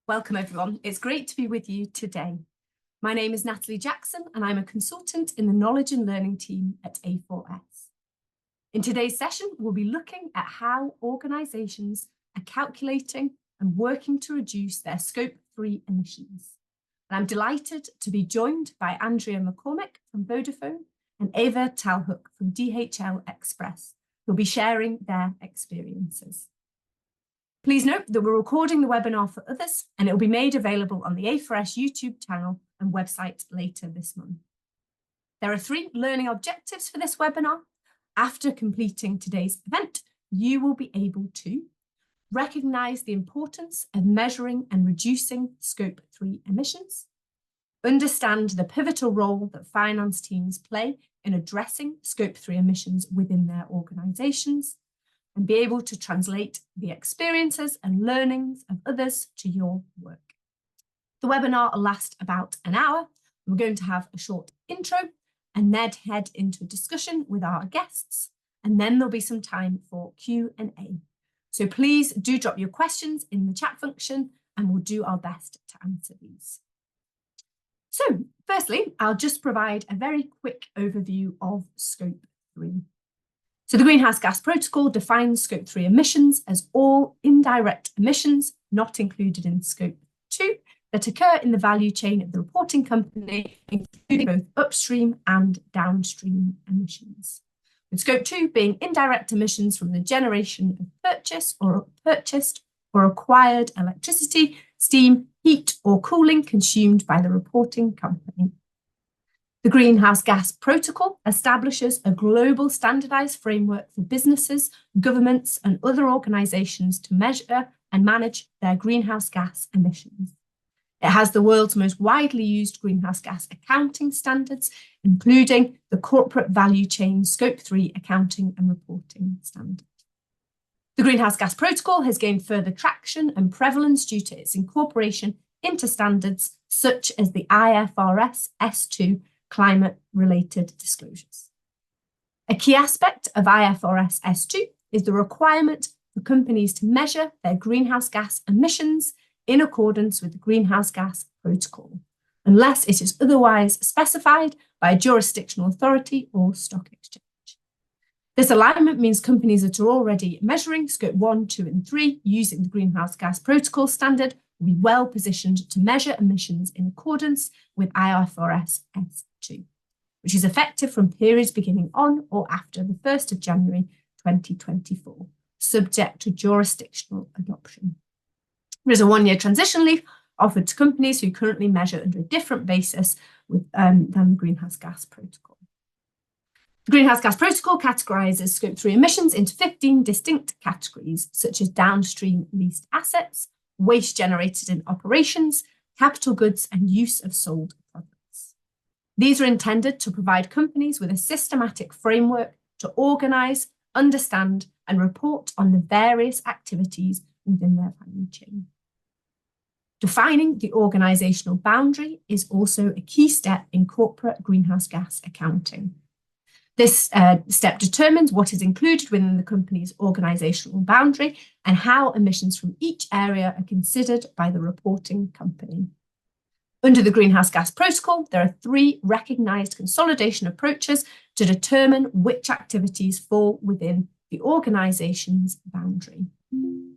Welcome everyone, it's great to be with you today. My name is Natalie Jackson and I'm a consultant in the Knowledge and Learning team at A4S. In today's session, we'll be looking at how organisations are calculating and working to reduce their Scope 3 emissions. And I'm delighted to be joined by Andrea McCormick from Vodafone and Eva Talhouk from DHL Express, who'll be sharing their experiences. Please note that we're recording the webinar for others and it will be made available on the A4S YouTube channel and website later this month. There are 3 learning objectives for this webinar. After completing today's event, you will be able to recognise the importance of measuring and reducing Scope 3 emissions, understand the pivotal role that finance teams play in addressing Scope 3 emissions within their organisations, and be able to translate the experiences and learnings of others to your work. The webinar will last about an hour. We're going to have a short intro and then head into a discussion with our guests, and then there'll be some time for Q&A. So please do drop your questions in the chat function and we'll do our best to answer these. So firstly, I'll just provide a very quick overview of Scope 3. So the Greenhouse Gas Protocol defines Scope 3 emissions as all indirect emissions not included in Scope 2 that occur in the value chain of the reporting company, including both upstream and downstream emissions. With Scope 2 being indirect emissions from the generation of purchased or acquired electricity, steam, heat or cooling consumed by the reporting company. The Greenhouse Gas Protocol establishes a global standardised framework for businesses, governments and other organisations to measure and manage their greenhouse gas emissions. It has the world's most widely used greenhouse gas accounting standards, including the Corporate Value Chain Scope 3 Accounting and Reporting Standard. The Greenhouse Gas Protocol has gained further traction and prevalence due to its incorporation into standards such as the IFRS S2 climate-related disclosures. A key aspect of IFRS S2 is the requirement for companies to measure their greenhouse gas emissions in accordance with the Greenhouse Gas Protocol, unless it is otherwise specified by a jurisdictional authority or stock exchange. This alignment means companies that are already measuring Scope 1, 2 and 3 using the Greenhouse Gas Protocol standard will be well positioned to measure emissions in accordance with IFRS S2, which is effective from periods beginning on or after the 1st of January 2024, subject to jurisdictional adoption. There is a 1-year transition leave offered to companies who currently measure under a different basis than the Greenhouse Gas Protocol. The Greenhouse Gas Protocol categorises Scope 3 emissions into 15 distinct categories, such as downstream leased assets, waste generated in operations, capital goods and use of sold products. These are intended to provide companies with a systematic framework to organise, understand and report on the various activities within their value chain. Defining the organisational boundary is also a key step in corporate greenhouse gas accounting. This step determines what is included within the company's organisational boundary and how emissions from each area are considered by the reporting company. Under the Greenhouse Gas Protocol, there are 3 recognised consolidation approaches to determine which activities fall within the organisation's boundary,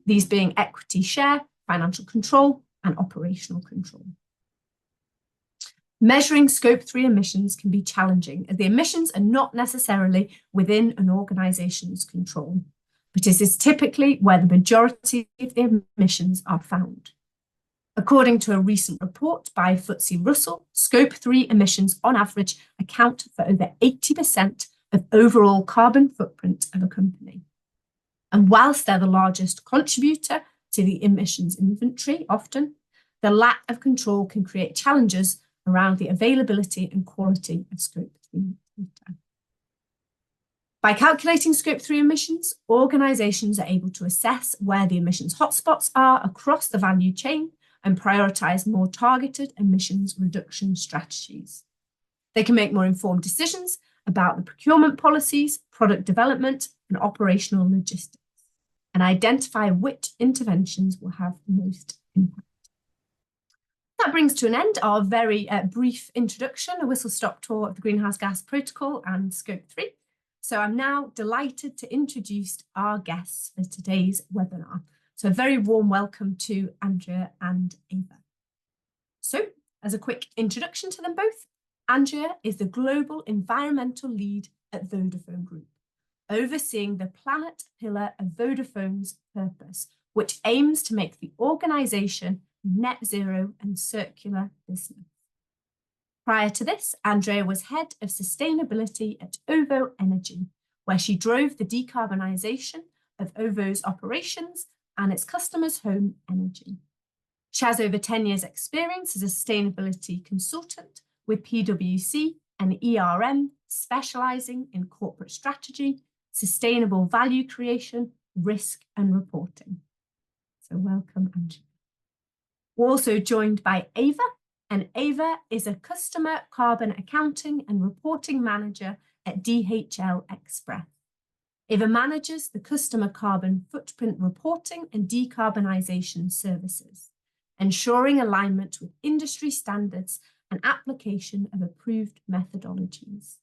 these being equity share, financial control and operational control. Measuring Scope 3 emissions can be challenging as the emissions are not necessarily within an organisation's control, but it is typically where the majority of the emissions are found. According to a recent report by FTSE Russell, Scope 3 emissions on average account for over 80% of overall carbon footprint of a company. And whilst they're the largest contributor to the emissions inventory, often, the lack of control can create challenges around the availability and quality of Scope 3 data. By calculating Scope 3 emissions, organisations are able to assess where the emissions hotspots are across the value chain and prioritise more targeted emissions reduction strategies. They can make more informed decisions about the procurement policies, product development and operational logistics, and identify which interventions will have the most impact. that brings to an end our very brief introduction, a whistle-stop tour of the Greenhouse Gas Protocol and Scope 3. So I'm now delighted to introduce our guests for today's webinar. So a very warm welcome to Andrea and Ava. So as a quick introduction to them both, Andrea is the Global Environmental Lead at Vodafone Group, overseeing the planet pillar of Vodafone's purpose, which aims to make the organisation net zero and circular business. Prior to this, Andrea was head of sustainability at OVO Energy, where she drove the decarbonisation of OVO's operations and its customers' home energy. She has over 10 years' experience as a sustainability consultant with PwC and ERM, specialising in corporate strategy, sustainable value creation, risk and reporting. So welcome, Andrea. We're also joined by Ava, and Ava is a customer carbon accounting and reporting manager at DHL Express. Ava manages the customer carbon footprint reporting and decarbonisation services, ensuring alignment with industry standards and application of approved methodologies.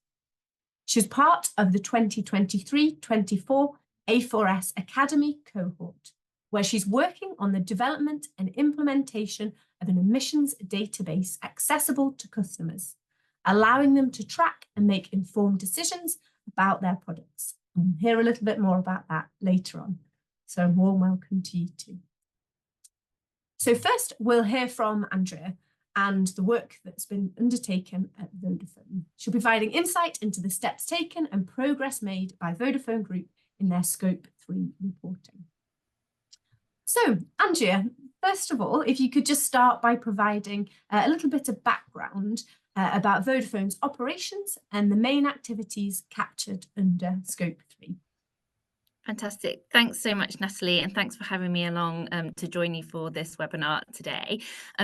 She's part of the 2023-24 A4S Academy cohort, where she's working on the development and implementation of an emissions database accessible to customers, allowing them to track and make informed decisions about their products. We'll hear a little bit more about that later on. So a warm welcome to you too. So first, we'll hear from Andrea and the work that's been undertaken at Vodafone. She'll be providing insight into the steps taken and progress made by Vodafone Group in their Scope 3 reporting. So, Andrea, first of all, if you could just start by providing a little bit of background about Vodafone's operations and the main activities captured under Scope 3. Fantastic. Thanks so much, Natalie, and thanks for having me along to join you for this webinar today.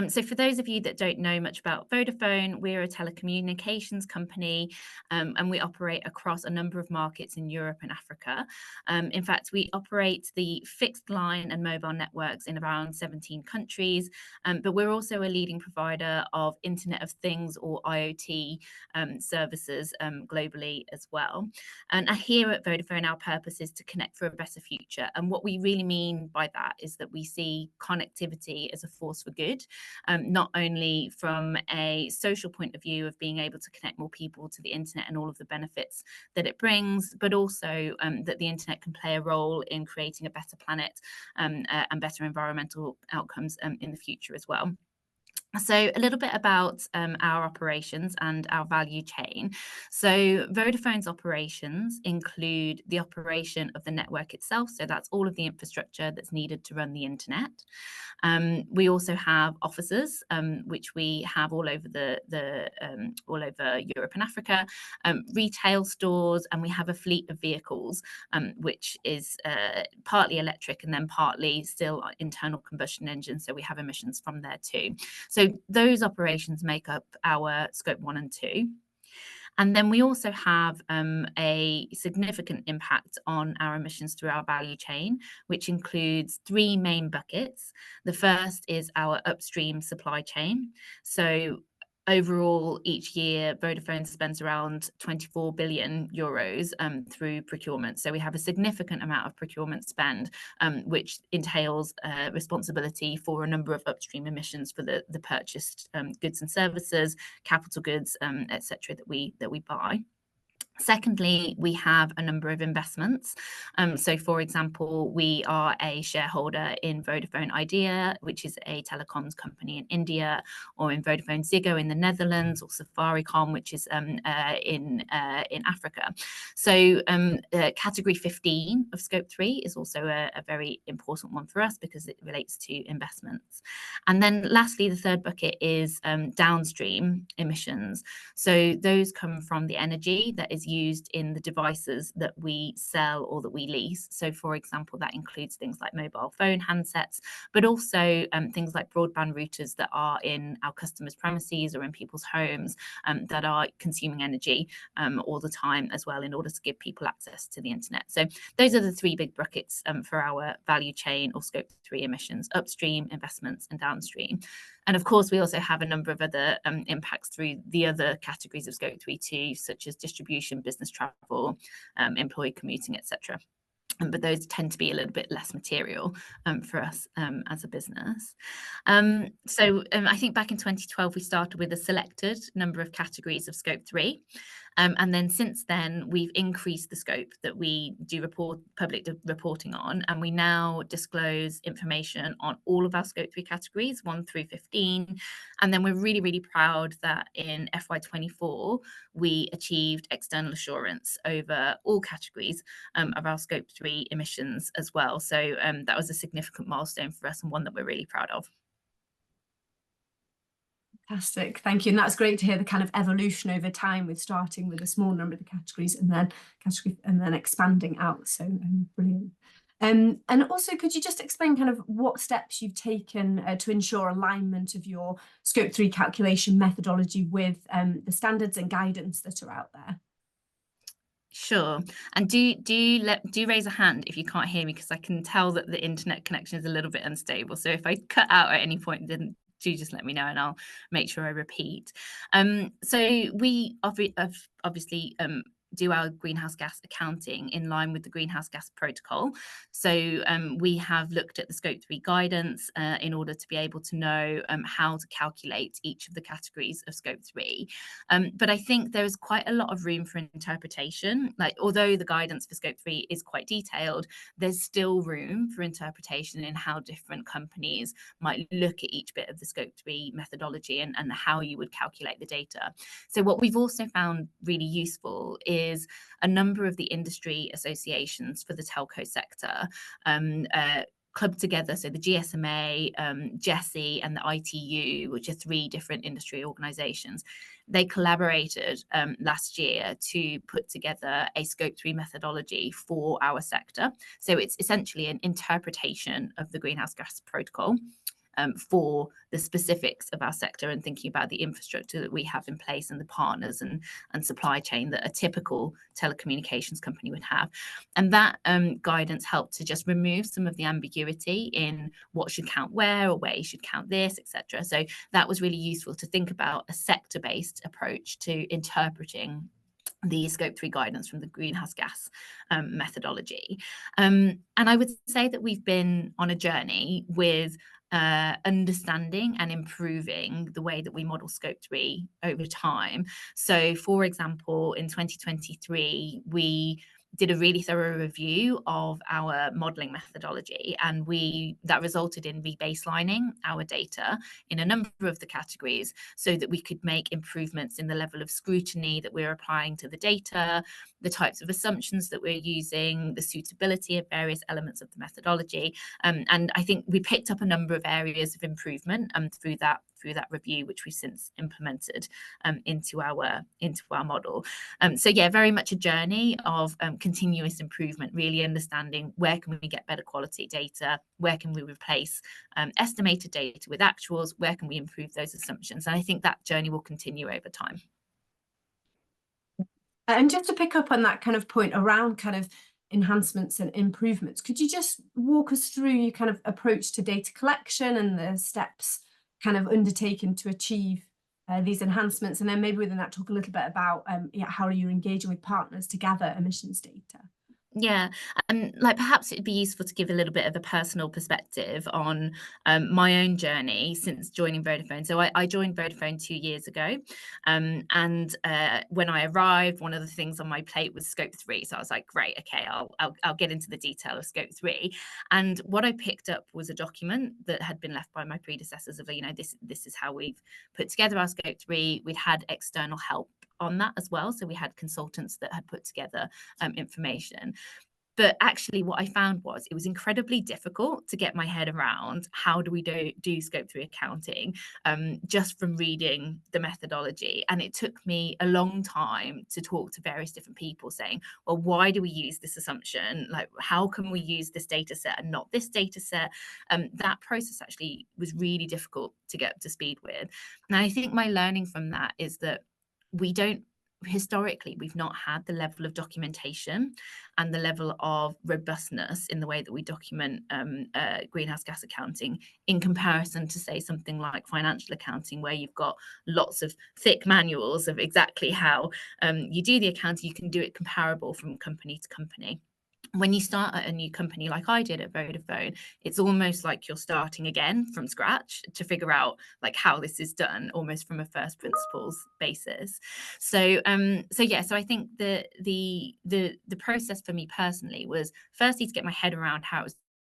So for those of you that don't know much about Vodafone, we're a telecommunications company and we operate across a number of markets in Europe and Africa. In fact, we operate the fixed line and mobile networks in around 17 countries, but we're also a leading provider of Internet of Things or IoT services globally as well. And here at Vodafone, our purpose is to connect for a better future. And what we really mean by that is that we see connectivity as a force for good, not only from a social point of view of being able to connect more people to the internet and all of the benefits that it brings, but also that the internet can play a role in creating a better planet and better environmental outcomes in the future as well. So a little bit about our operations and our value chain. So Vodafone's operations include the operation of the network itself. So that's all of the infrastructure that's needed to run the internet. We also have offices, which we have all over all over Europe and Africa, retail stores, and we have a fleet of vehicles, which is partly electric and then partly still internal combustion engines. So we have emissions from there too. So those operations make up our Scope 1 and 2. And then we also have a significant impact on our emissions through our value chain, which includes three main buckets. The first is our upstream supply chain. So overall, each year, Vodafone spends around 24 billion euros through procurement. So we have a significant amount of procurement spend, which entails responsibility for a number of upstream emissions for the purchased goods and services, capital goods, etc. that we buy. Secondly, we have a number of investments. So, for example, we are a shareholder in Vodafone Idea, which is a telecoms company in India, or in Vodafone Ziggo in the Netherlands, or Safaricom, which is in Africa. So, category 15 of Scope 3 is also a very important one for us because it relates to investments. And then lastly, the third bucket is downstream emissions. So those come from the energy that is used in the devices that we sell or that we lease. So for example, that includes things like mobile phone handsets, but also things like broadband routers that are in our customers' premises or in people's homes that are consuming energy all the time as well in order to give people access to the internet. So those are the three big buckets for our value chain or Scope 3 emissions: upstream, investments, and downstream. And of course, we also have a number of other impacts through the other categories of Scope 3 too, such as distribution, business travel, employee commuting, etc. But those tend to be a little bit less material for us as a business. I think back in 2012, we started with a selected number of categories of Scope 3. And then since then, we've increased the scope that we do public reporting on, and we now disclose information on all of our Scope 3 categories, 1 through 15. And then we're really, really proud that in FY24, we achieved external assurance over all categories of our Scope 3 emissions as well. So that was a significant milestone for us and one that we're really proud of. Fantastic, thank you. And that's great to hear the kind of evolution over time, with starting with a small number of the categories and then expanding out. So brilliant. And also, could you just explain kind of what steps you've taken to ensure alignment of your Scope 3 calculation methodology with the standards and guidance that are out there? Sure. And do raise a hand if you can't hear me, because I can tell that the internet connection is a little bit unstable. So if I cut out at any point, then do just let me know and I'll make sure I repeat. So we obviously do our greenhouse gas accounting in line with the greenhouse gas protocol. So we have looked at the Scope 3 guidance in order to be able to know how to calculate each of the categories of Scope 3. But I think there is quite a lot of room for interpretation. Like, although the guidance for Scope 3 is quite detailed, there's still room for interpretation in how different companies might look at each bit of the Scope 3 methodology and how you would calculate the data. So what we've also found really useful is a number of the industry associations for the telco sector clubbed together. So the GSMA, GESI and the ITU, which are 3 different industry organisations, they collaborated last year to put together a Scope 3 methodology for our sector. So it's essentially an interpretation of the Greenhouse Gas Protocol for the specifics of our sector, and thinking about the infrastructure that we have in place and the partners and supply chain that a typical telecommunications company would have. And that guidance helped to just remove some of the ambiguity in what should count where, or where you should count this, etc. So that was really useful to think about a sector-based approach to interpreting the Scope 3 guidance from the greenhouse gas methodology. And I would say that we've been on a journey with understanding and improving the way that we model Scope 3 over time. So, for example, in 2023, we did a really thorough review of our modelling methodology, and that resulted in rebaselining our data in a number of the categories so that we could make improvements in the level of scrutiny that we're applying to the data, the types of assumptions that we're using, the suitability of various elements of the methodology. And I think we picked up a number of areas of improvement through that review, which we've since implemented into our model. So yeah, very much a journey of continuous improvement, really understanding where can we get better quality data, where can we replace estimated data with actuals, where can we improve those assumptions. And I think that journey will continue over time. And just to pick up on that kind of point around kind of enhancements and improvements, could you just walk us through your kind of approach to data collection and the steps kind of undertaken to achieve these enhancements? And then maybe within that, talk a little bit about how you're engaging with partners to gather emissions data. Yeah, and like perhaps it'd be useful to give a little bit of a personal perspective on my own journey since joining Vodafone. So I joined Vodafone 2 years ago, and when I arrived, one of the things on my plate was Scope 3. So I was like, great, okay, I'll get into the detail of Scope 3. And what I picked up was a document that had been left by my predecessors of, this is how we've put together our Scope 3. We'd had external help on that as well. So we had consultants that had put together information. But actually what I found was it was incredibly difficult to get my head around how do we do Scope 3 accounting just from reading the methodology. And it took me a long time to talk to various different people saying, well, why do we use this assumption? Like, how can we use this data set and not this data set? That process actually was really difficult to get up to speed with. And I think my learning from that is that we don't historically, we've not had the level of documentation and the level of robustness in the way that we document greenhouse gas accounting in comparison to, say, something like financial accounting, where you've got lots of thick manuals of exactly how you do the accounting. You can do it comparable from company to company. When you start at a new company like I did at Vodafone, it's almost like you're starting again from scratch to figure out like how this is done, almost from a first principles basis. So so I think the process for me personally was firstly to get my head around how it's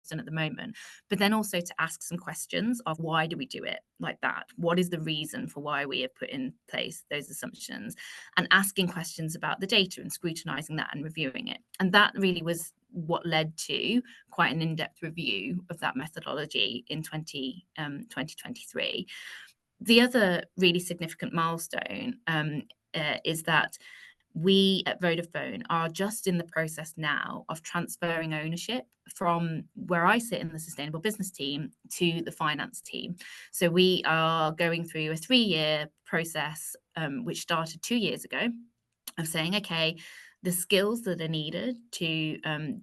done at the moment, but then also to ask some questions of why do we do it like that? What is the reason for why we have put in place those assumptions? And asking questions about the data and scrutinizing that and reviewing it. And that really was what led to quite an in-depth review of that methodology in 2023. The other really significant milestone is that we at Vodafone are just in the process now of transferring ownership from where I sit in the sustainable business team to the finance team. So we are going through a 3-year process, which started 2 years ago, of saying, okay, the skills that are needed to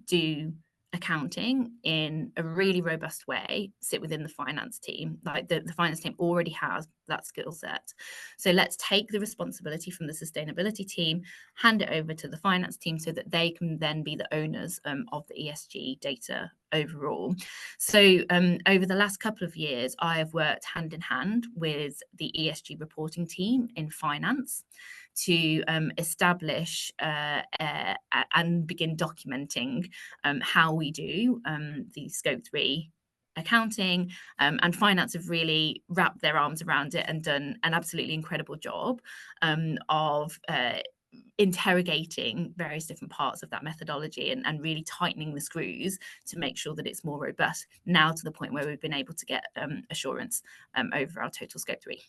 do accounting in a really robust way sit within the finance team. Like the finance team already has that skill set. So let's take the responsibility from the sustainability team, hand it over to the finance team so that they can then be the owners of the ESG data overall. So over the last couple of years, I have worked hand in hand with the ESG reporting team in finance to establish and begin documenting how we do the Scope 3 accounting, and finance have really wrapped their arms around it and done an absolutely incredible job of interrogating various different parts of that methodology and really tightening the screws to make sure that it's more robust, now to the point where we've been able to get assurance over our total Scope 3.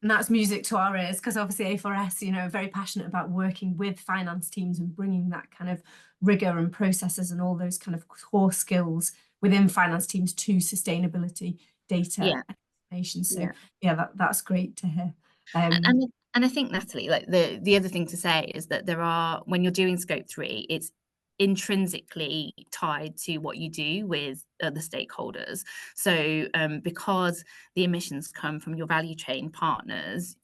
And that's music to our ears, because obviously A4S, are very passionate about working with finance teams and bringing that kind of rigor and processes and all those kind of core skills within finance teams to sustainability data information. So that's great to hear. And I think, Natalie, like the other thing to say is that when you're doing Scope 3, it's intrinsically tied to what you do with other stakeholders. So because the emissions come from your value chain partners,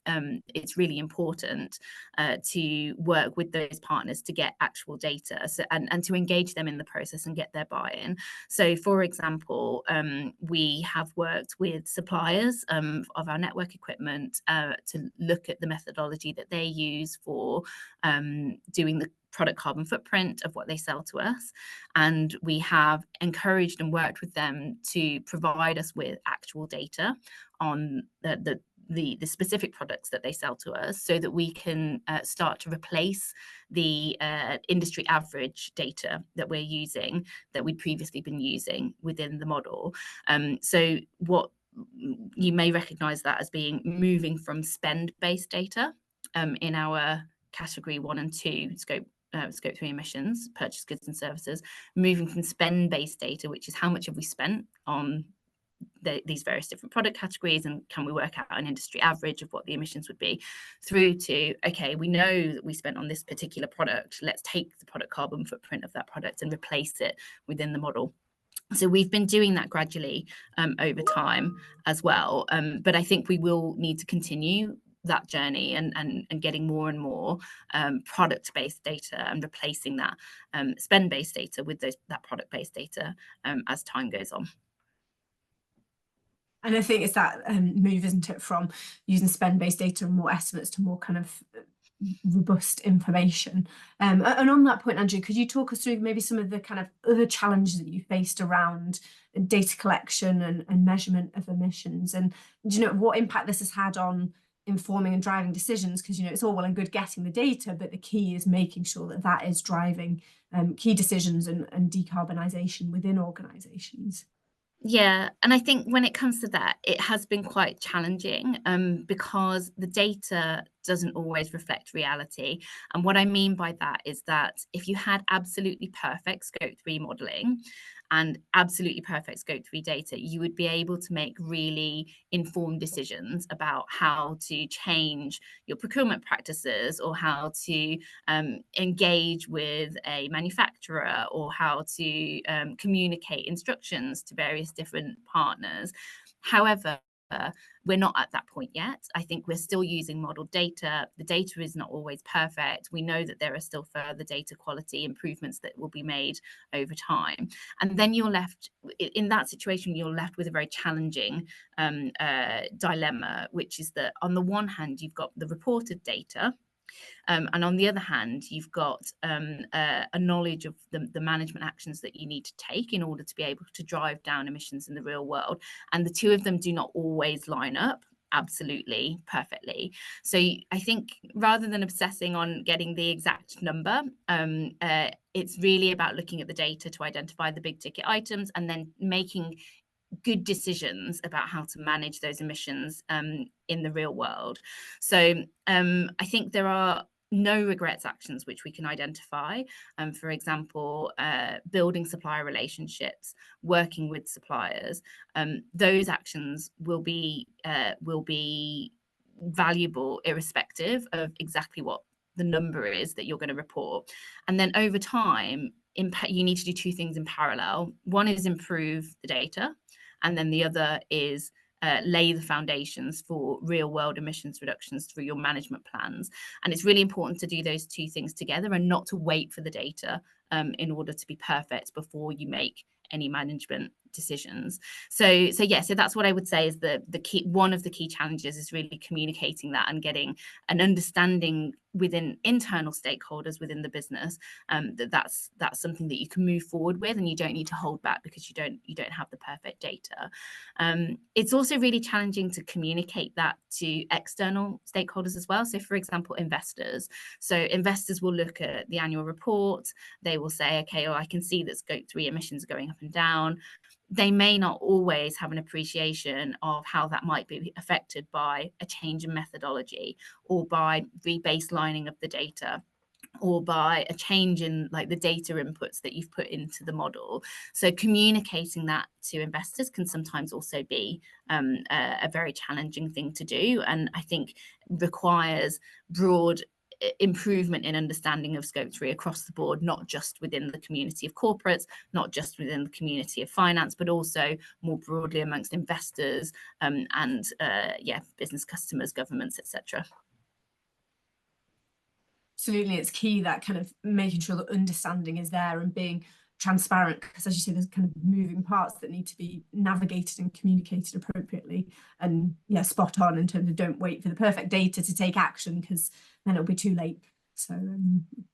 it's really important to work with those partners to get actual data, and to engage them in the process and get their buy-in. So for example, we have worked with suppliers of our network equipment to look at the methodology that they use for doing the product carbon footprint of what they sell to us. And we have encouraged and worked with them to provide us with actual data on the specific products that they sell to us, so that we can start to replace the industry average data that we're using, that we'd previously been using within the model. So what you may recognize that as being moving from spend-based data in our category 1 and 2 Scope 3 emissions, purchase goods and services, moving from spend-based data, which is how much have we spent on these various different product categories, and can we work out an industry average of what the emissions would be, through to, okay, we know that we spent on this particular product, let's take the product carbon footprint of that product and replace it within the model. So we've been doing that gradually over time as well, but I think we will need to continue that journey and getting more and more product-based data and replacing that spend-based data with that product-based data as time goes on. And I think it's that move, isn't it, from using spend-based data and more estimates to more kind of robust information. And on that point, Andrea, could you talk us through maybe some of the kind of other challenges that you faced around data collection and measurement of emissions, and what impact this has had on informing and driving decisions? Because it's all well and good getting the data, but the key is making sure that that is driving key decisions and decarbonisation within organisations. Yeah, and I think when it comes to that, it has been quite challenging because the data doesn't always reflect reality. And what I mean by that is that if you had absolutely perfect scope 3 modeling and absolutely perfect scope 3 data, you would be able to make really informed decisions about how to change your procurement practices, or how to engage with a manufacturer, or how to communicate instructions to various different partners. However, we're not at that point yet. I think we're still using modeled data. The data is not always perfect. We know that there are still further data quality improvements that will be made over time. And then you're left, in that situation, you're left with a very challenging dilemma, which is that on the one hand, you've got the reported data, and on the other hand, you've got a knowledge of the management actions that you need to take in order to be able to drive down emissions in the real world. And the two of them do not always line up absolutely perfectly. So I think rather than obsessing on getting the exact number, it's really about looking at the data to identify the big ticket items and then making good decisions about how to manage those emissions in the real world. So I think there are no regrets actions which we can identify. For example, building supplier relationships, working with suppliers. Those actions will be valuable irrespective of exactly what the number is that you're going to report. And then over time, you need to do two things in parallel. One is improve the data, and then the other is lay the foundations for real world emissions reductions through your management plans. And it's really important to do those two things together and not to wait for the data in order to be perfect before you make any management decisions. So that's what I would say is the key. One of the key challenges is really communicating that and getting an understanding within internal stakeholders within the business that's something that you can move forward with, and you don't need to hold back because you don't have the perfect data. It's also really challenging to communicate that to external stakeholders as well. So for example, investors. So investors will look at the annual report. They will say, okay, well, I can see that scope 3 emissions are going up and down. They may not always have an appreciation of how that might be affected by a change in methodology, or by rebaselining of the data, or by a change in like the data inputs that you've put into the model. So communicating that to investors can sometimes also be a very challenging thing to do, and I think requires broad improvement in understanding of scope 3 across the board, not just within the community of corporates, not just within the community of finance, but also more broadly amongst investors and business customers, governments, etc. Absolutely, it's key that kind of making sure that understanding is there and being transparent, because as you say, there's kind of moving parts that need to be navigated and communicated appropriately, and spot on in terms of don't wait for the perfect data to take action, because then it'll be too late. So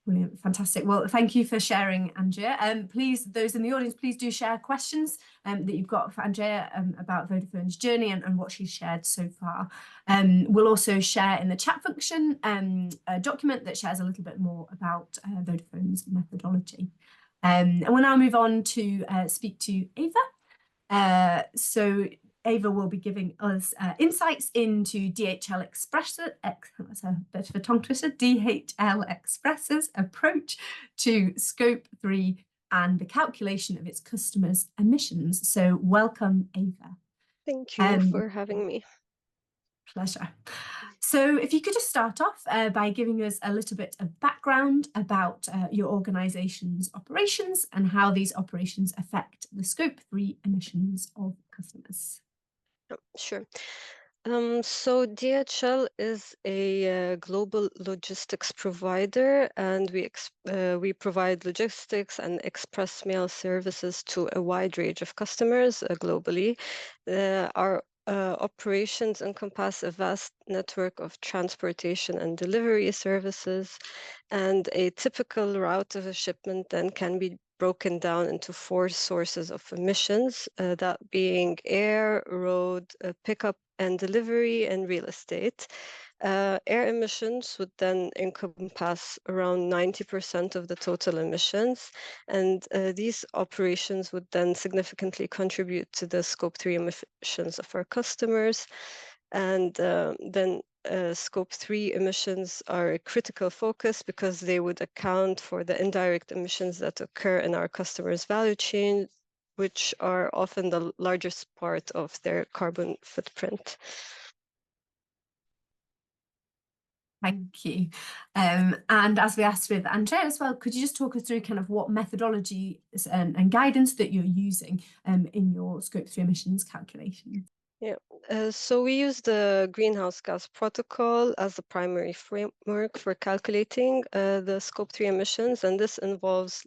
brilliant, fantastic. Well, thank you for sharing, Andrea. Please, those in the audience, please do share questions that you've got for Andrea about Vodafone's journey and what she's shared so far. We'll also share in the chat function a document that shares a little bit more about Vodafone's methodology. And we'll now move on to speak to Ava. So Ava will be giving us insights into DHL Express's, that's a bit of a tongue twister, DHL Express's approach to scope 3 and the calculation of its customers' emissions. So welcome, Ava. Thank you for having me. Pleasure. So if you could just start off by giving us a little bit of background about your organisation's operations and how these operations affect the scope 3 emissions of customers. Sure. So DHL is a global logistics provider, and we provide logistics and express mail services to a wide range of customers globally. Our operations encompass a vast network of transportation and delivery services, and a typical route of a shipment then can be broken down into 4 sources of emissions, that being air, road, pickup and delivery, and real estate. Air emissions would then encompass around 90% of the total emissions, and these operations would then significantly contribute to the scope 3 emissions of our customers. And then Scope 3 emissions are a critical focus because they would account for the indirect emissions that occur in our customers' value chain, which are often the largest part of their carbon footprint. Thank you. And as we asked with Andrea as well, could you just talk us through kind of what methodology and guidance that you're using in your Scope 3 emissions calculations? Yeah, so we use the greenhouse gas protocol as the primary framework for calculating the Scope 3 emissions, and this involves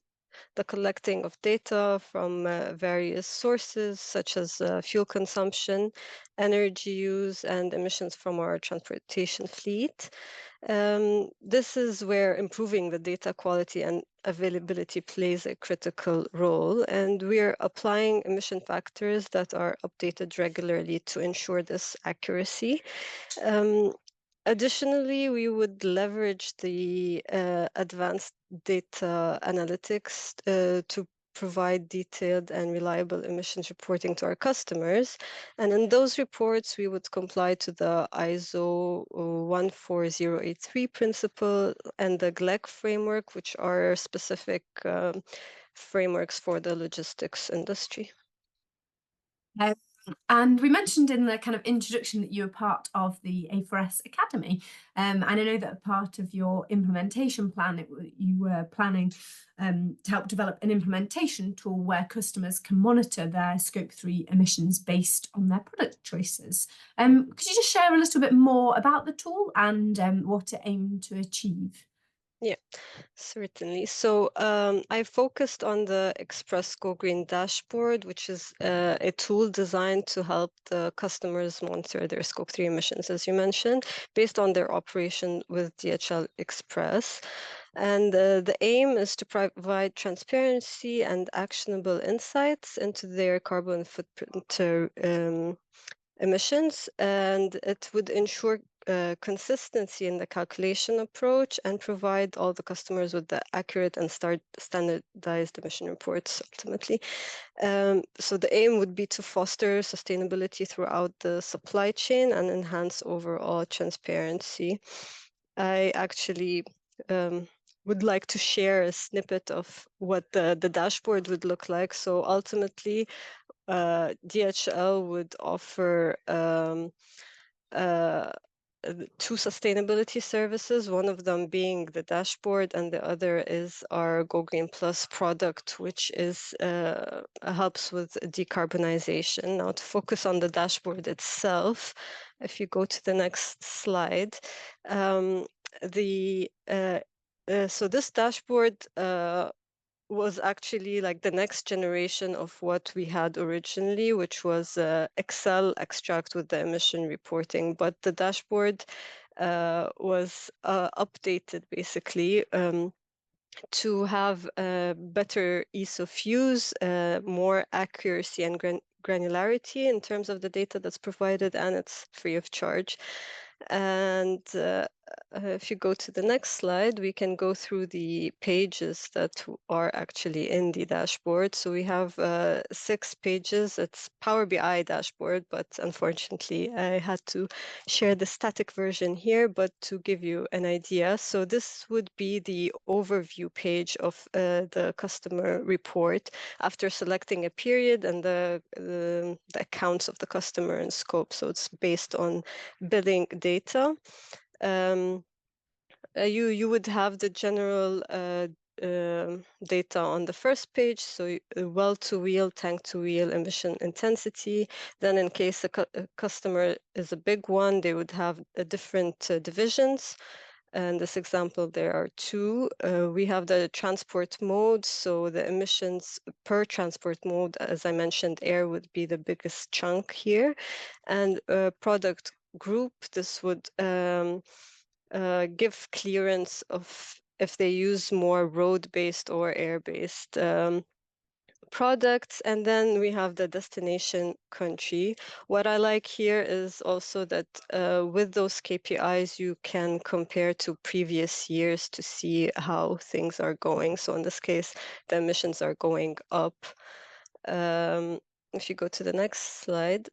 the collecting of data from various sources such as fuel consumption, energy use, and emissions from our transportation fleet. This is where improving the data quality and availability plays a critical role, and we are applying emission factors that are updated regularly to ensure this accuracy. Additionally, we would leverage the advanced data analytics to provide detailed and reliable emissions reporting to our customers. And in those reports, we would comply to the ISO 14083 principle and the GLEC framework, which are specific frameworks for the logistics industry. And we mentioned in the kind of introduction that you were part of the A4S Academy. And I know that part of your implementation plan, you were planning to help develop an implementation tool where customers can monitor their Scope 3 emissions based on their product choices. Could you just share a little bit more about the tool and what it aimed to achieve? Yeah, certainly. So I focused on the Express Go Green dashboard, which is a tool designed to help the customers monitor their Scope 3 emissions, as you mentioned, based on their operation with DHL Express. And the aim is to provide transparency and actionable insights into their carbon footprint emissions, and it would ensure consistency in the calculation approach and provide all the customers with the accurate and standardized emission reports ultimately. So the aim would be to foster sustainability throughout the supply chain and enhance overall transparency. I actually would like to share a snippet of what the dashboard would look like. So ultimately, DHL would offer two sustainability services, one of them being the dashboard, and the other is our Go Green Plus product, which is helps with decarbonization. Now, to focus on the dashboard itself, if you go to the next slide, so this dashboard was actually like the next generation of what we had originally, which was Excel extract with the emission reporting. But the dashboard was updated basically to have better ease of use, more accuracy and granularity in terms of the data that's provided, and it's free of charge. And if you go to the next slide, we can go through the pages that are actually in the dashboard. So we have 6 pages. It's Power BI dashboard, but unfortunately, I had to share the static version here, but to give you an idea. So this would be the overview page of the customer report after selecting a period and the accounts of the customer and scope. So it's based on billing data. You would have the general data on the first page, so well-to-wheel, tank-to-wheel emission intensity. Then in case a customer is a big one, they would have different divisions. In this example, there are 2. We have the transport mode, so the emissions per transport mode, as I mentioned, air would be the biggest chunk here. And product group, this would give clearance of if they use more road-based or air-based products. And then we have the destination country. What I like here is also that with those KPIs, you can compare to previous years to see how things are going. So in this case, the emissions are going up. If you go to the next slide,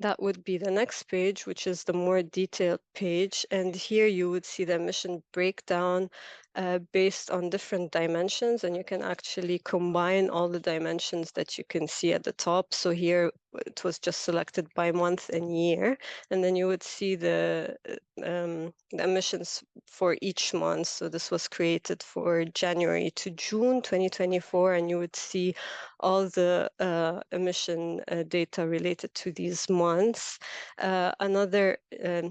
that would be the next page, which is the more detailed page. And here you would see the emission breakdown based on different dimensions, and you can actually combine all the dimensions that you can see at the top. So here it was just selected by month and year, and then you would see the emissions for each month. So this was created for January to June 2024, and you would see all the emission data related to these months. Another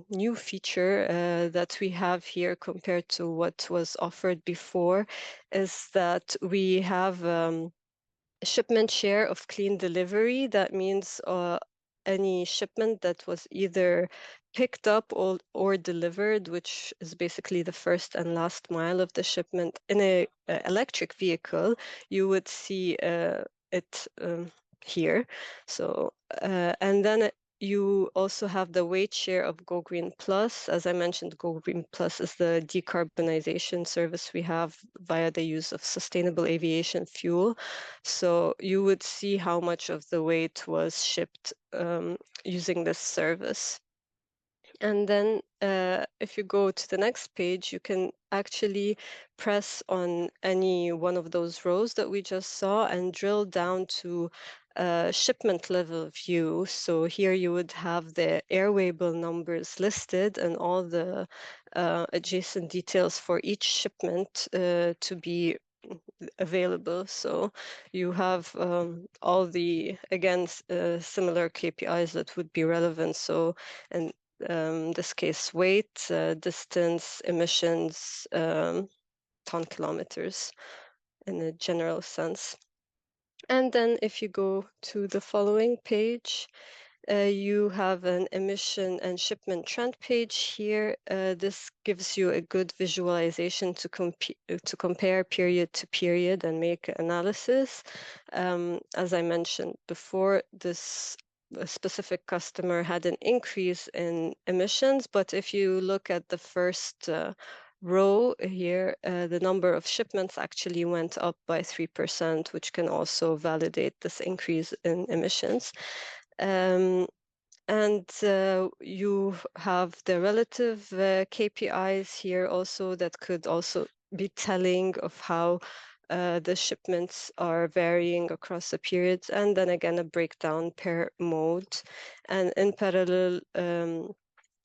new feature that we have here compared to what was offered before is that we have a shipment share of clean delivery. That means any shipment that was either picked up or delivered, which is basically the first and last mile of the shipment in a electric vehicle, you would see it here. So and then you also have the weight share of Go Green Plus. As I mentioned, Go Green Plus is the decarbonization service we have via the use of sustainable aviation fuel. So you would see how much of the weight was shipped using this service. And then if you go to the next page, you can actually press on any one of those rows that we just saw and drill down to shipment level view. So here you would have the airway bill numbers listed and all the adjacent details for each shipment to be available. So you have all the, again, similar KPIs that would be relevant. So, and this case, weight, distance, emissions, ton kilometers in a general sense. And then if you go to the following page, you have an emission and shipment trend page here. This gives you a good visualization to compare period to period and make analysis. As I mentioned before, this specific customer had an increase in emissions, but if you look at the first row here, the number of shipments actually went up by 3%, which can also validate this increase in emissions. And you have the relative KPIs here also that could also be telling of how the shipments are varying across the periods, and then again a breakdown per mode. And in parallel,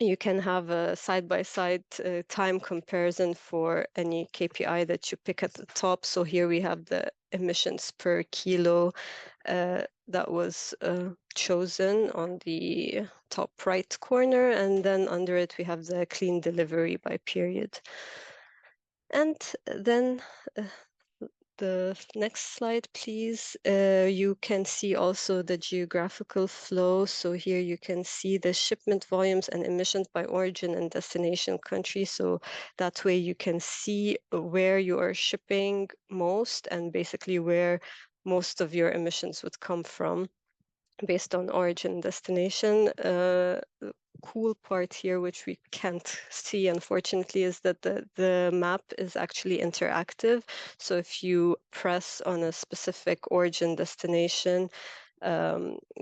you can have a side-by-side time comparison for any KPI that you pick at the top. So here we have the emissions per kilo that was chosen on the top right corner, and then under it we have the clean delivery by period. And then the next slide, please. You can see also the geographical flow. So here you can see the shipment volumes and emissions by origin and destination country. So that way you can see where you are shipping most and basically where most of your emissions would come from based on origin and destination. Cool part here, which we can't see unfortunately, is that the map is actually interactive. So if you press on a specific origin destination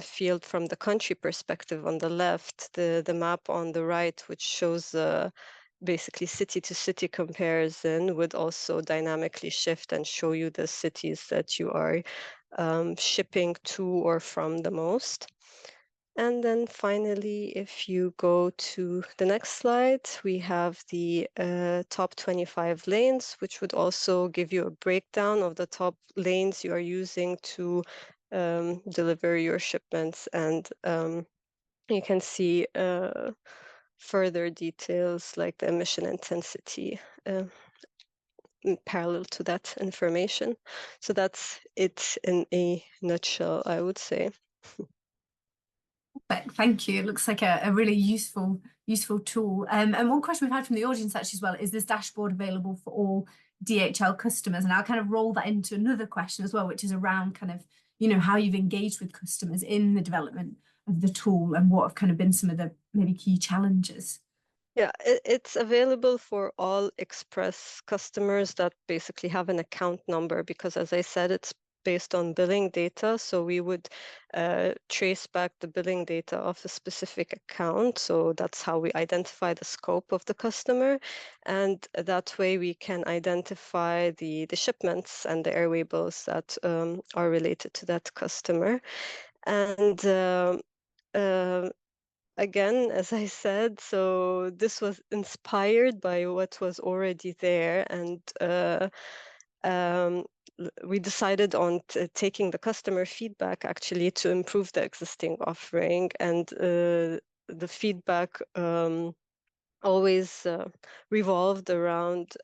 field from the country perspective on the left, the map on the right, which shows basically city to city comparison, would also dynamically shift and show you the cities that you are shipping to or from the most. And then finally, if you go to the next slide, we have the top 25 lanes, which would also give you a breakdown of the top lanes you are using to deliver your shipments. And you can see further details like the emission intensity parallel to that information. So that's it in a nutshell, I would say. Thank you. It looks like a really useful tool. And one question we've had from the audience actually as well, is this dashboard available for all DHL customers? And I'll kind of roll that into another question as well, which is around kind of, you know, how you've engaged with customers in the development of the tool and what have kind of been some of the maybe key challenges. Yeah, it's available for all Express customers that basically have an account number, because as I said, it's based on billing data. So we would trace back the billing data of a specific account. So that's how we identify the scope of the customer. And that way we can identify the shipments and the airway bills that are related to that customer. And again, as I said, so this was inspired by what was already there, and we decided on taking the customer feedback actually to improve the existing offering, and the feedback always revolved around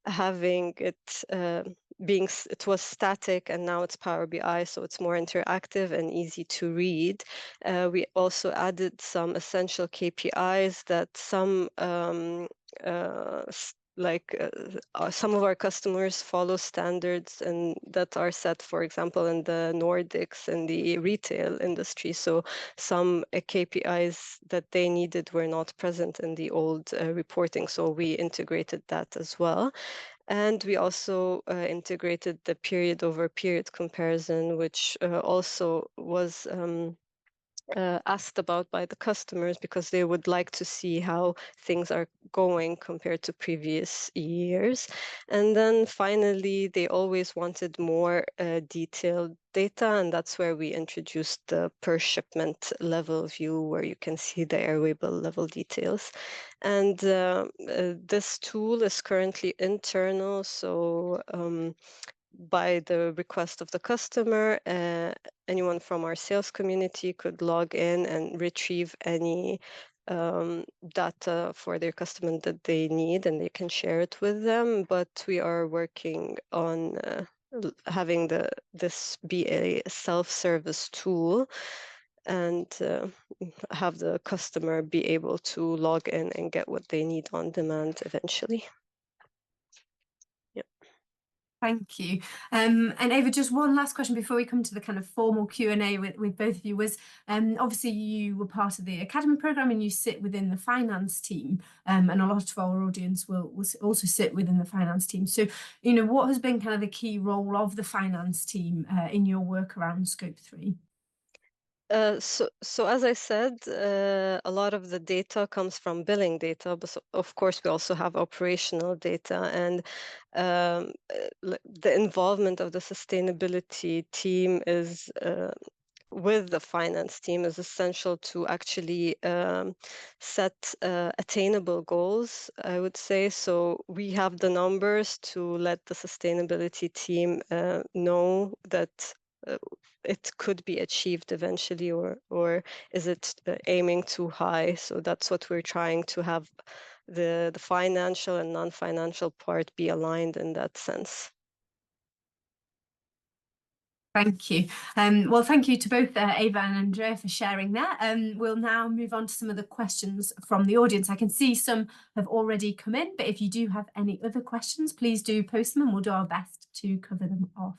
having it it was static, and now it's Power BI, so it's more interactive and easy to read. We also added some essential KPIs that some some of our customers follow standards and that are set, for example, in the Nordics and the retail industry. So some KPIs that they needed were not present in the old reporting. So we integrated that as well. And we also integrated the period over period comparison, which also was asked about by the customers because they would like to see how things are going compared to previous years. And then finally, they always wanted more detailed data, and that's where we introduced the per shipment level view, where you can see the airway bill level details. And this tool is currently internal, so by the request of the customer, anyone from our sales community could log in and retrieve any data for their customer that they need, and they can share it with them. But we are working on having this be a self-service tool, and have the customer be able to log in and get what they need on demand eventually. Thank you. And Ava, just one last question before we come to the kind of formal Q&A with both of you was, obviously you were part of the Academy programme and you sit within the finance team, and a lot of our audience will also sit within the finance team. So, you know, what has been kind of the key role of the finance team in your work around Scope 3? So as I said, a lot of the data comes from billing data, but of course we also have operational data, and the involvement of the sustainability team is with the finance team is essential to actually set attainable goals, I would say. So we have the numbers to let the sustainability team know that it could be achieved eventually, or is it aiming too high? So that's what we're trying to have the financial and non-financial part be aligned in that sense. Thank you. Well, thank you to both Ava and Andrea for sharing that. We'll now move on to some of the questions from the audience. I can see some have already come in, but if you do have any other questions, please do post them and we'll do our best to cover them off.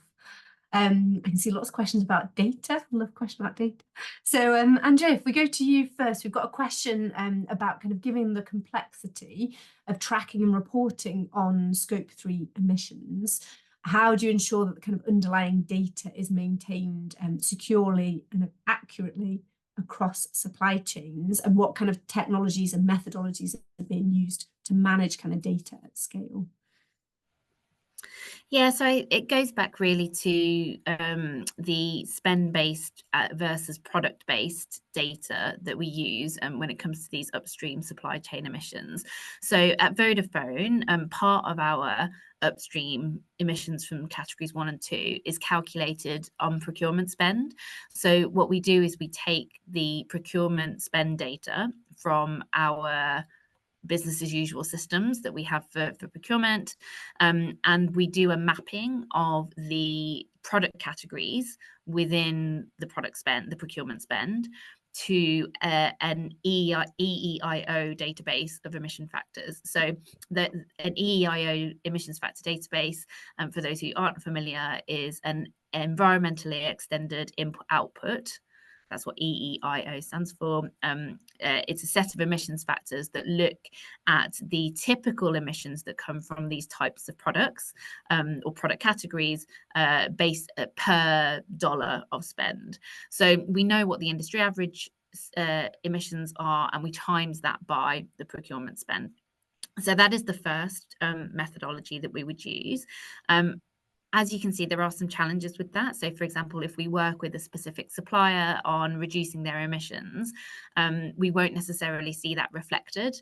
I can see lots of questions about data. I love questions about data. So, Andrea, if we go to you first, we've got a question about kind of giving the complexity of tracking and reporting on Scope 3 emissions. How do you ensure that the kind of underlying data is maintained securely and accurately across supply chains, and what kind of technologies and methodologies are being used to manage kind of data at scale? Yeah, so it goes back really to the spend-based versus product-based data that we use when it comes to these upstream supply chain emissions. So at Vodafone, part of our upstream emissions from categories 1 and 2 is calculated on procurement spend. So what we do is we take the procurement spend data from our business as usual systems that we have for procurement, and we do a mapping of the product categories within the product spend, the procurement spend, to an EEIO database of emission factors. So an EEIO emissions factor database, for those who aren't familiar, is an environmentally extended input-output That's what EEIO stands for. It's a set of emissions factors that look at the typical emissions that come from these types of products or product categories based per dollar of spend. So we know what the industry average emissions are, and we times that by the procurement spend. So that is the first methodology that we would use. As you can see, there are some challenges with that. So, for example, if we work with a specific supplier on reducing their emissions, we won't necessarily see that reflected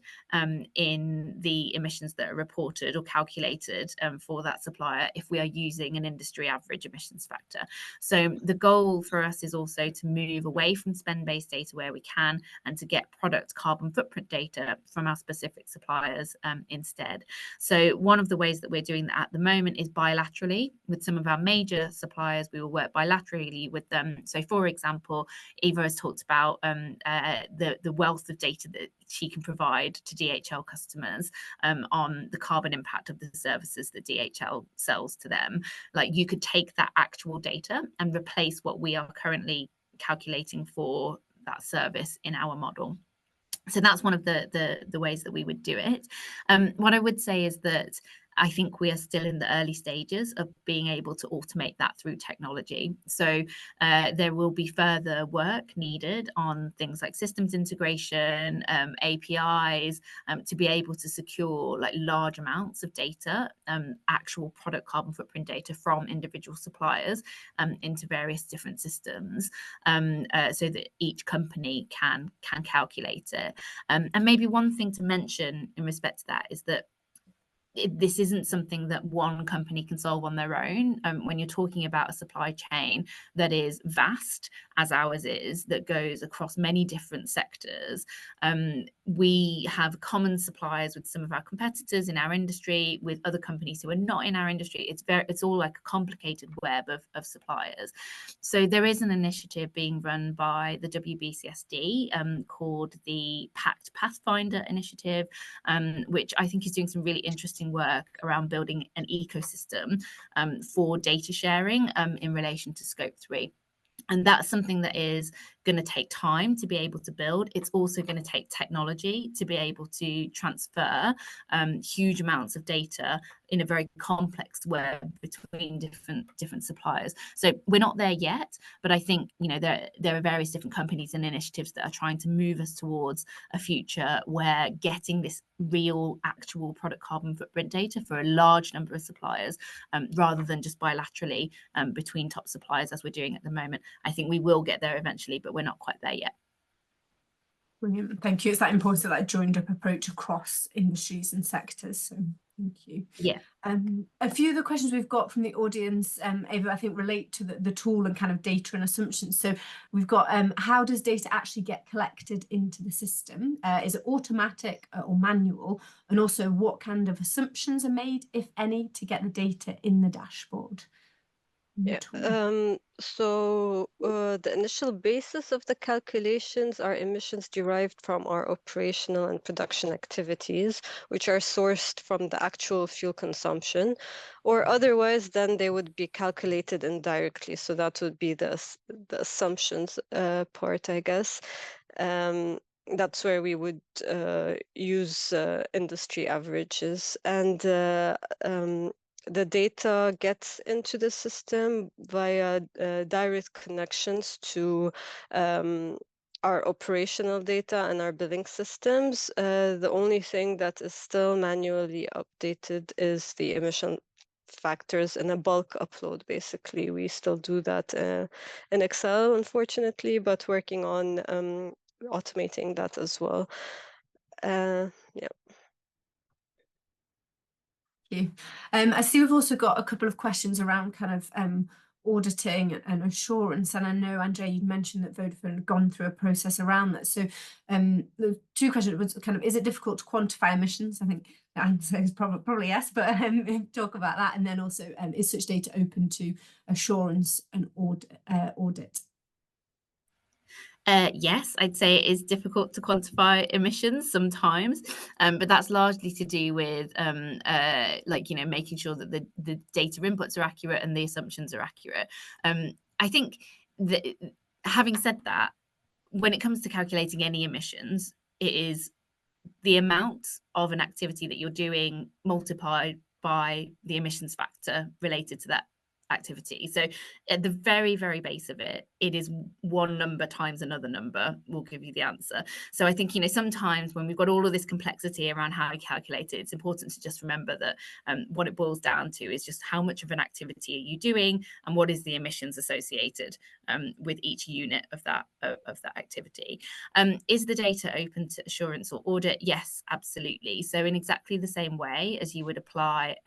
in the emissions that are reported or calculated for that supplier if we are using an industry average emissions factor. So the goal for us is also to move away from spend-based data where we can, and to get product carbon footprint data from our specific suppliers instead. So one of the ways that we're doing that at the moment is bilaterally. With some of our major suppliers, we will work bilaterally with them. So, for example, Eva has talked about the wealth of data that she can provide to DHL customers on the carbon impact of the services that DHL sells to them. Like, you could take that actual data and replace what we are currently calculating for that service in our model. So that's one of the ways that we would do it. What I would say is that I think we are still in the early stages of being able to automate that through technology. So there will be further work needed on things like systems integration, APIs, to be able to secure like large amounts of data, actual product carbon footprint data from individual suppliers into various different systems, so that each company can calculate it. And maybe one thing to mention in respect to that is that this isn't something that one company can solve on their own. When you're talking about a supply chain that is vast, as ours is, that goes across many different sectors, we have common suppliers with some of our competitors in our industry, with other companies who are not in our industry. It's all like a complicated web of suppliers. So there is an initiative being run by the WBCSD called the Pact Pathfinder Initiative, which I think is doing some really interesting work around building an ecosystem for data sharing in relation to Scope 3. And that's something that is going to take time to be able to build. It's also going to take technology to be able to transfer huge amounts of data in a very complex web between different suppliers. So we're not there yet, but I think, you know, there are various different companies and initiatives that are trying to move us towards a future where getting this real actual product carbon footprint data for a large number of suppliers, rather than just bilaterally between top suppliers as we're doing at the moment. I think we will get there eventually, but we're not quite there yet. Brilliant, thank you. It's that important, that joined up approach across industries and sectors. So thank you. Yeah. A few of the questions we've got from the audience, Ava, I think relate to the tool and kind of data and assumptions. So we've got how does data actually get collected into the system? Is it automatic or manual? And also, what kind of assumptions are made, if any, to get the data in the dashboard? Yeah. So the initial basis of the calculations are emissions derived from our operational and production activities, which are sourced from the actual fuel consumption, or otherwise then they would be calculated indirectly. So that would be the assumptions part, I guess. That's where we would use industry averages, and the data gets into the system via direct connections to our operational data and our billing systems. The only thing that is still manually updated is the emission factors in a bulk upload. Basically, we still do that in Excel, unfortunately, but working on automating that as well. Yeah. You. I see we've also got a couple of questions around kind of auditing and assurance, and I know, Andrea, you mentioned that Vodafone had gone through a process around that. So the two questions was kind of, is it difficult to quantify emissions? I think the answer is probably yes, but talk about that. And then also, is such data open to assurance and audit? Yes, I'd say it is difficult to quantify emissions sometimes, but that's largely to do with like, you know, making sure that the data inputs are accurate and the assumptions are accurate. I think that having said that, when it comes to calculating any emissions, it is the amount of an activity that you're doing multiplied by the emissions factor related to that activity. So at the very, very base of it, it is one number times another number will give you the answer. So I think, sometimes when we've got all of this complexity around how you calculate it, it's important to just remember that what it boils down to is just how much of an activity are you doing and what is the emissions associated with each unit of that activity. Is the data open to assurance or audit? Yes, absolutely. So in exactly the same way as you would apply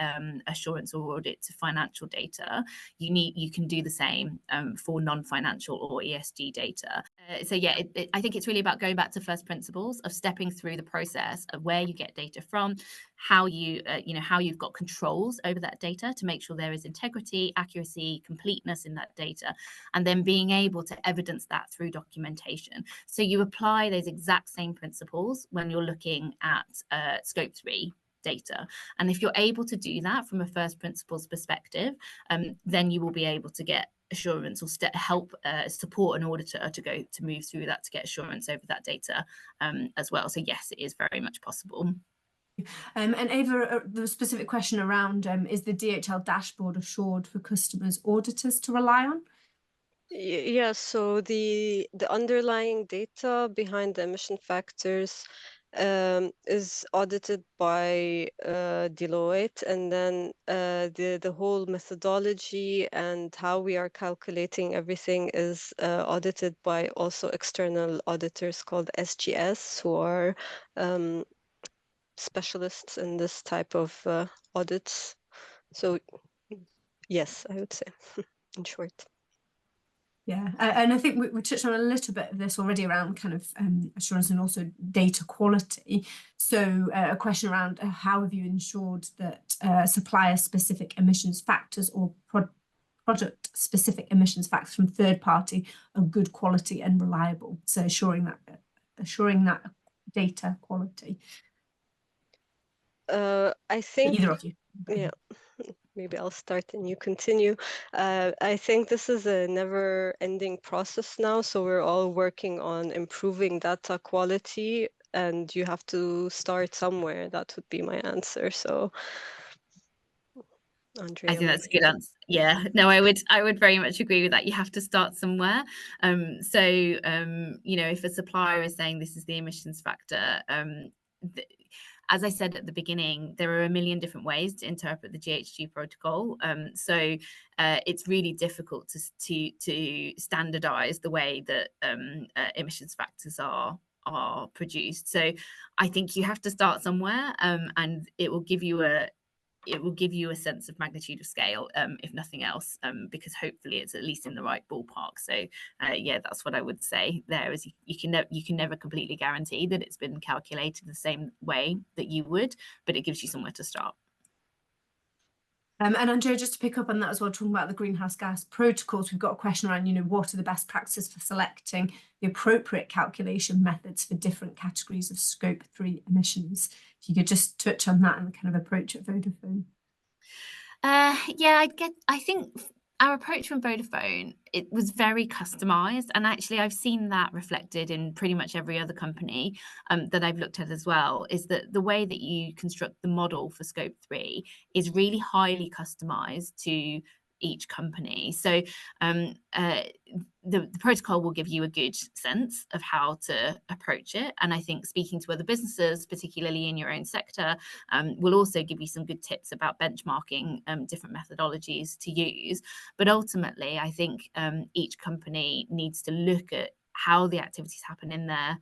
assurance or audit to financial data, you can do the same for non-financial or ESG data. So yeah, I think it's really about going back to first principles of stepping through the process of where you get data from, how you've got controls over that data to make sure there is integrity, accuracy, completeness in that data, and then being able to evidence that through documentation. So you apply those exact same principles when you're looking at scope 3 data. And if you're able to do that from a first principles perspective, then you will be able to get assurance or help support an auditor to move through that to get assurance over that data as well. So yes, it is very much possible. And Ava, the specific question around is the DHL dashboard assured for customers auditors to rely on? Yeah, so the underlying data behind the emission factors is audited by Deloitte, and then the whole methodology and how we are calculating everything is audited by also external auditors called SGS, who are specialists in this type of audits. So yes, I would say in short. Yeah, and I think we touched on a little bit of this already around kind of assurance and also data quality. So a question around how have you ensured that supplier-specific emissions factors or product-specific emissions factors from third party are good quality and reliable? So assuring that data quality. I think either of you. Yeah. Maybe I'll start and you continue. I think this is a never-ending process now, so we're all working on improving data quality, and you have to start somewhere. That would be my answer. So, Andrea, I think that's a good answer. Yeah, no, I would very much agree with that. You have to start somewhere. If a supplier is saying this is the emissions factor, as I said at the beginning, there are a million different ways to interpret the GHG protocol. So it's really difficult to standardize the way that emissions factors are produced. So I think you have to start somewhere, and it will give you a sense of magnitude of scale, if nothing else, because hopefully it's at least in the right ballpark. So yeah, that's what I would say there is you can never completely guarantee that it's been calculated the same way that you would, but it gives you somewhere to start. And Andrea, just to pick up on that as well, talking about the greenhouse gas protocols, we've got a question around, what are the best practices for selecting the appropriate calculation methods for different categories of scope 3 emissions? If you could just touch on that and the kind of approach at Vodafone. Yeah, I think our approach from Vodafone, it was very customized, and actually I've seen that reflected in pretty much every other company that I've looked at as well, is that the way that you construct the model for scope 3 is really highly customized to each company. So the protocol will give you a good sense of how to approach it, and I think speaking to other businesses, particularly in your own sector, will also give you some good tips about benchmarking different methodologies to use. But ultimately, I think each company needs to look at how the activities happen in their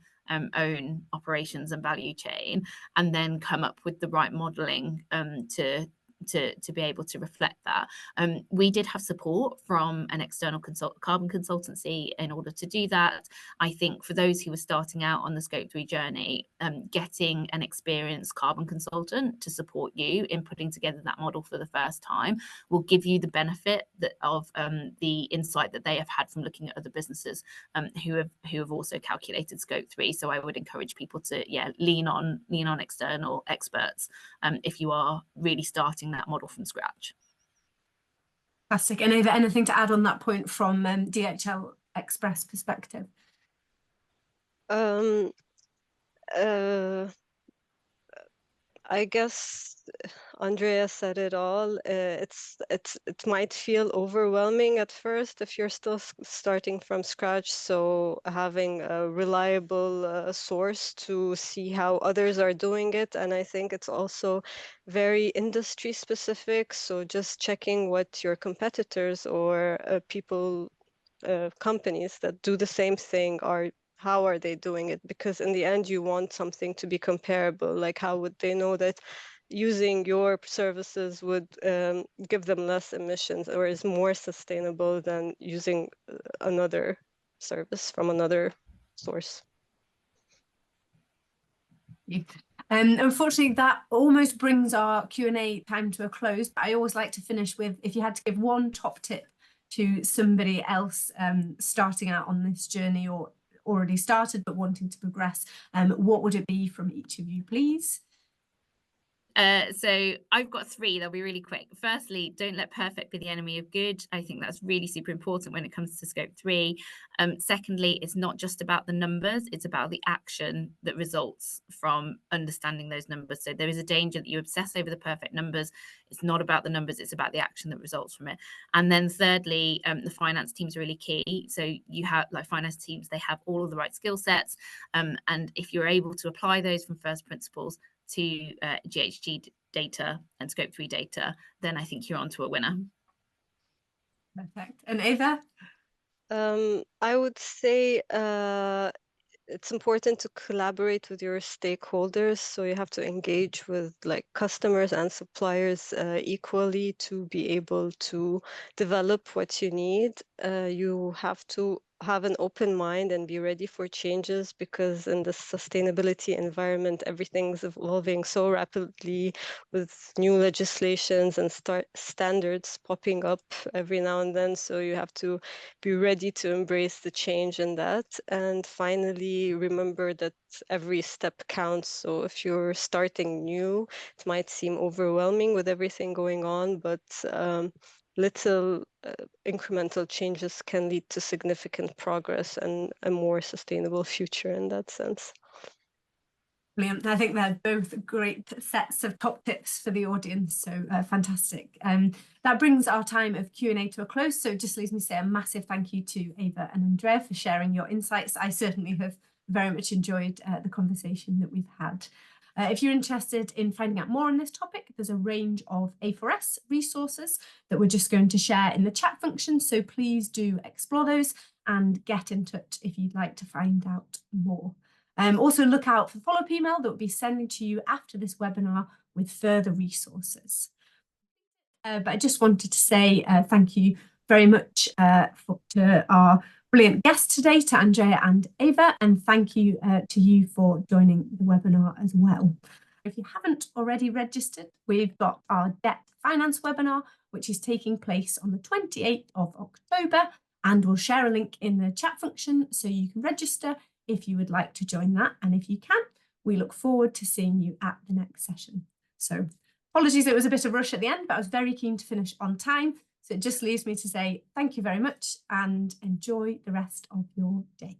own operations and value chain, and then come up with the right modeling to be able to reflect that. We did have support from an external carbon consultancy in order to do that. I think for those who were starting out on the scope 3 journey, getting an experienced carbon consultant to support you in putting together that model for the first time will give you the benefit of the insight that they have had from looking at other businesses who have also calculated scope 3. So I would encourage people to lean on external experts if you are really starting that model from scratch. Fantastic. And Ava, anything to add on that point from DHL express perspective? I guess Andrea said it all. It might feel overwhelming at first if you're still starting from scratch. So having a reliable source to see how others are doing it, and I think it's also very industry specific. So just checking what your competitors or companies that do the same thing how are they doing it? Because in the end, you want something to be comparable. Like, how would they know that using your services would give them less emissions or is more sustainable than using another service from another source? Unfortunately, that almost brings our Q&A time to a close. But I always like to finish with, if you had to give one top tip to somebody else starting out on this journey or already started but wanting to progress, what would it be from each of you, please? So I've got 3. They'll be really quick. Firstly, don't let perfect be the enemy of good. I think that's really super important when it comes to scope 3. Secondly, it's not just about the numbers, it's about the action that results from understanding those numbers. So there is a danger that you obsess over the perfect numbers. It's not about the numbers, it's about the action that results from it. And then thirdly, the finance teams are really key. So you have, like, finance teams, they have all of the right skill sets. And if you're able to apply those from first principles to GHG data and scope 3 data, then I think you're onto a winner. Perfect. And Eva? I would say it's important to collaborate with your stakeholders. So you have to engage with like customers and suppliers equally to be able to develop what you need. You have to have an open mind and be ready for changes, because in the sustainability environment, everything's evolving so rapidly with new legislations and standards popping up every now and then. So you have to be ready to embrace the change in that. And finally, remember that every step counts. So if you're starting new, it might seem overwhelming with everything going on, but little incremental changes can lead to significant progress and a more sustainable future in that sense. Brilliant. I think they're both great sets of top tips for the audience, so fantastic. That brings our time of Q&A to a close, so it just leaves me to say a massive thank you to Eva and Andrea for sharing your insights. I certainly have very much enjoyed the conversation that we've had. If you're interested in finding out more on this topic, there's a range of A4S resources that we're just going to share in the chat function, so please do explore those and get in touch if you'd like to find out more. Also look out for the follow-up email that will be sending to you after this webinar with further resources. But I just wanted to say thank you very much to our brilliant guests today, to Andrea and Eva, and thank you to you for joining the webinar as well. If you haven't already registered, we've got our debt finance webinar, which is taking place on the 28th of October, and we'll share a link in the chat function so you can register if you would like to join that. And if you can, we look forward to seeing you at the next session. So apologies, it was a bit of a rush at the end, but I was very keen to finish on time. So it just leaves me to say thank you very much and enjoy the rest of your day.